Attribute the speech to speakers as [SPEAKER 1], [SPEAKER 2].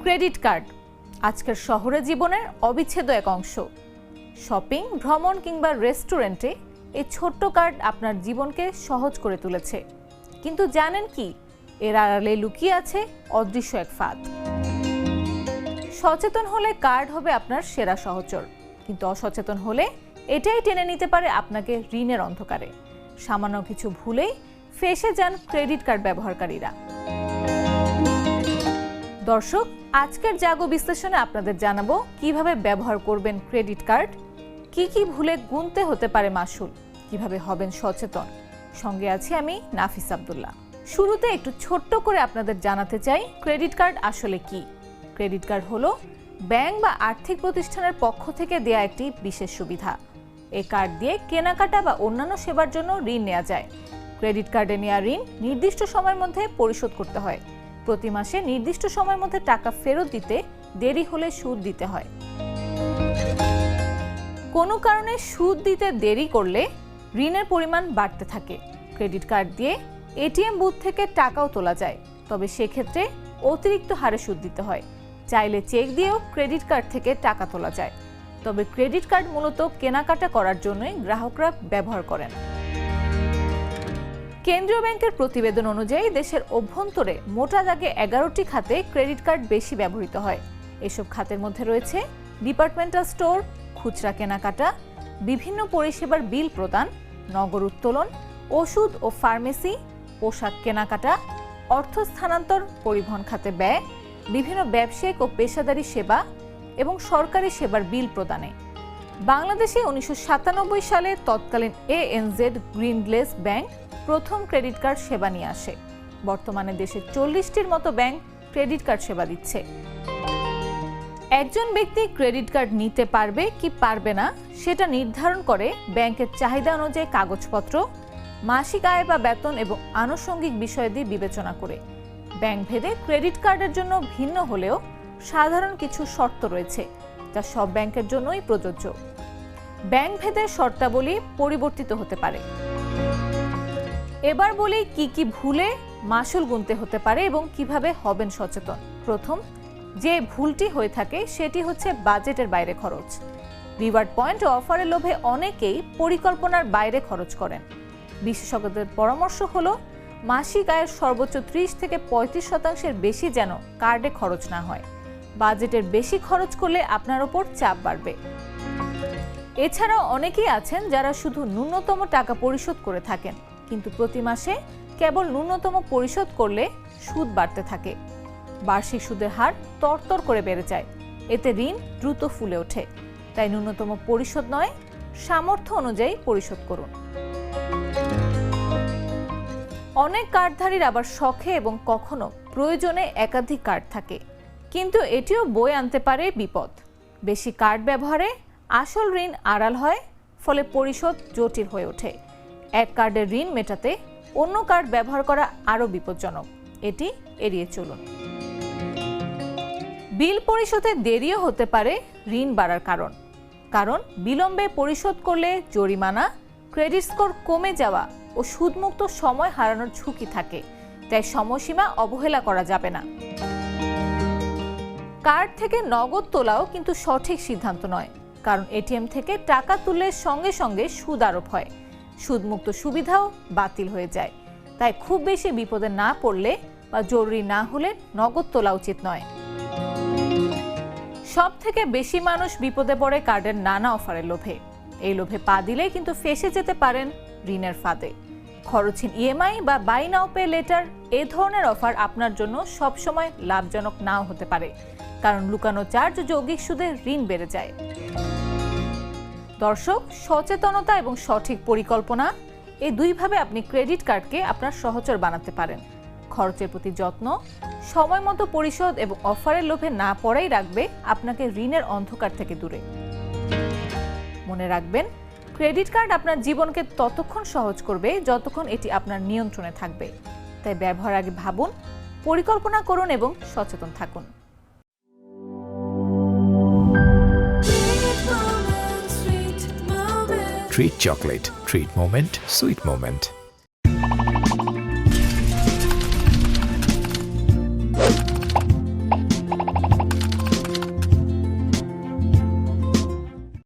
[SPEAKER 1] Credit card আজকের শহরে জীবনের অবিচ্ছেদ্য এক অংশ। শপিং, ভ্রমণ কিংবা রেস্টুরেন্টে এই ছোট্ট কার্ড আপনার জীবনকে সহজ করে তুলেছে। কিন্তু জানেন কি, এর আড়ালে লুকিয়ে আছে অদৃশ্য এক ফাঁদ। সচেতন হলে কার্ড হবে আপনার সেরা সহচর, কিন্তু অসচেতন হলে এটাই টেনে নিতে পারে আপনাকে ঋণের অন্ধকারে। সামান্য কিছু ভুলেই ফেঁসে যান ক্রেডিট কার্ড ব্যবহারকারীরা। দর্শক, আজকের জাগো বিশ্লেষণে আপনাদের জানাবো কিভাবে ব্যবহার করবেন ক্রেডিট কার্ড, কি ভুলে গুনতে হতে পারে মাসুল, কিভাবে হবেন সচেতন। সঙ্গে আছি আমি নাফিস আব্দুল্লাহ। শুরুতে একটু ছোট্ট করে আপনাদের জানাতে চাই ক্রেডিট কার্ড আসলে কি। ক্রেডিট কার্ড হলো ব্যাংক বা আর্থিক প্রতিষ্ঠানের পক্ষ থেকে দেয়া একটি বিশেষ সুবিধা। এই কার্ড দিয়ে কেনাকাটা বা অন্যান্য সেবার জন্য ঋণ নেওয়া যায়। ক্রেডিট কার্ডে নেওয়া ঋণ নির্দিষ্ট সময়ের মধ্যে পরিশোধ করতে হয়। প্রতি মাসে নির্দিষ্ট সময়ের মধ্যে টাকা ফেরত দিতে দেরি হলে সুদ দিতে হয়। কোনো কারণে সুদ দিতে দেরি করলে ঋণের পরিমাণ বাড়তে থাকে। ক্রেডিট কার্ড দিয়ে এটিএম বুথ থেকে টাকাও তোলা যায়, তবে সেক্ষেত্রে অতিরিক্ত হারে সুদ দিতে হয়। চাইলে চেক দিয়েও ক্রেডিট কার্ড থেকে টাকা তোলা যায়, তবে ক্রেডিট কার্ড মূলত কেনাকাটা করার জন্যই গ্রাহকরা ব্যবহার করেন। কেন্দ্রীয় ব্যাংকের প্রতিবেদন অনুযায়ী দেশের অভ্যন্তরে মোটা দাগে 11টি খাতে ক্রেডিট কার্ড বেশি ব্যবহৃত হয়। এসব খাতের মধ্যে রয়েছে ডিপার্টমেন্টাল স্টোর, খুচরা কেনাকাটা, বিভিন্ন পরিষেবার বিল প্রদান, নগদ উত্তোলন, ওষুধ ও ফার্মেসি, পোশাক কেনাকাটা, অর্থ স্থানান্তর, পরিবহন খাতে ব্যয়, বিভিন্ন ব্যবসায়িক ও পেশাদারী সেবা এবং সরকারি সেবার বিল প্রদানে। বাংলাদেশে 1997 সালে তৎকালীন ANZ গ্রিনগ্লেস ব্যাংক প্রথম ক্রেডিট কার্ড সেবা নিয়ে আসে। বর্তমানে দেশে 40টির মতো ব্যাংক ক্রেডিট কার্ড সেবা দিচ্ছে। একজন ব্যক্তি ক্রেডিট কার্ড নিতে পারবে কি পারবে না সেটা নির্ধারণ করে ব্যাংকের চাহিদা অনুযায়ী কাগজপত্র, মাসিক আয় বা বেতন এবং আনুষঙ্গিক বিষয়াদি বিবেচনা করে। ব্যাংক ভেদে ক্রেডিট কার্ডের জন্য ভিন্ন হলেও সাধারণ কিছু শর্ত রয়েছে, যা সব ব্যাংকের জন্যই প্রযোজ্য। ব্যাংক ভেদে শর্তাবলী পরিবর্তিত হতে পারে। এবার বলি কি ভুলে মাসুল গুনতে হতে পারে এবং কিভাবে হবেন সচেতন। প্রথম যে ভুলটি হয়ে থাকে সেটি হচ্ছে বাজেটের বাইরে খরচ। রিওয়ার্ড পয়েন্ট ও অফারের লোভে অনেকেই পরিকল্পনার বাইরে খরচ করেন। বিশেষজ্ঞদের পরামর্শ হলো মাসিক আয়ের সর্বোচ্চ 30 থেকে 35% বেশি যেন কার্ডে খরচ না হয়। বাজেটের বেশি খরচ করলে আপনার ওপর চাপ বাড়বে। এছাড়াও অনেকেই আছেন যারা শুধু ন্যূনতম টাকা পরিশোধ করে থাকেন, কিন্তু প্রতি মাসে কেবল ন্যূনতম পরিশোধ করলে সুদ বাড়তে থাকে। বার্ষিক সুদের হার তরতর করে বেড়ে যায়, এতে ঋণ দ্রুত ফুলে ওঠে। তাই ন্যূনতম পরিশোধ নয়, সামর্থ্য অনুযায়ী পরিশোধ করুন। অনেক কার্ডধারীর আবার শখে এবং কখনো প্রয়োজনে একাধিক কার্ড থাকে, কিন্তু এটিও বয়ে আনতে পারে বিপদ। বেশি কার্ড ব্যবহারে আসল ঋণ আড়াল হয়, ফলে পরিশোধ জটিল হয়ে ওঠে। এক কার্ডের ঋণ মেটাতে অন্য কার্ড ব্যবহার করা আরও বিপজ্জনক, এটি এড়িয়ে চলুন। বিল পরিশোধে দেরিও হতে পারে ঋণ বাড়ার কারণ বিলম্বে পরিশোধ করলে জরিমানা, ক্রেডিট স্কোর কমে যাওয়া ও সুদমুক্ত সময় হারানোর ঝুঁকি থাকে। তাই সময়সীমা অবহেলা করা যাবে না। কার্ড থেকে নগদ তোলাও কিন্তু সঠিক সিদ্ধান্ত নয়, কারণ এটিএম থেকে টাকা তুললে সঙ্গে সঙ্গে সুদ আরোপ হয়, সুদমুক্ত সুবিধাও বাতিল হয়ে যায়। তাই খুব বেশি বিপদে না পড়লে বা জরুরি না হলে নগদ তোলা উচিত নয়। সব থেকে বেশি মানুষ বিপদে পড়ে কার্ডের নানা অফারের লোভে। এই লোভে পা দিলে কিন্তু ফেঁসে যেতে পারেন ঋণের ফাঁদে। খরচহীন ইএমআই বা বাই নাও পে লেটার এ ধরনের অফার আপনার জন্য সবসময় লাভজনক নাও হতে পারে, কারণ লুকানো চার্জ ও যৌগিক সুদে ঋণ বেড়ে যায়। দর্শক, সচেতনতা এবং সঠিক পরিকল্পনা এই দুইভাবে আপনি ক্রেডিট কার্ডকে আপনার সহচর বানাতে পারেন। খরচের প্রতি যত্ন, সময় মতো পরিশোধ এবং অফারের লোভে না পড়াই রাখবে আপনাকে ঋণের অন্ধকার থেকে দূরে। মনে রাখবেন, ক্রেডিট কার্ড আপনার জীবনকে ততক্ষণ সহজ করবে যতক্ষণ এটি আপনার নিয়ন্ত্রণে থাকবে। তাই ব্যবহার আগে ভাবুন, পরিকল্পনা করুন এবং সচেতন থাকুন।
[SPEAKER 2] Treat chocolate. Treat moment. Sweet moment.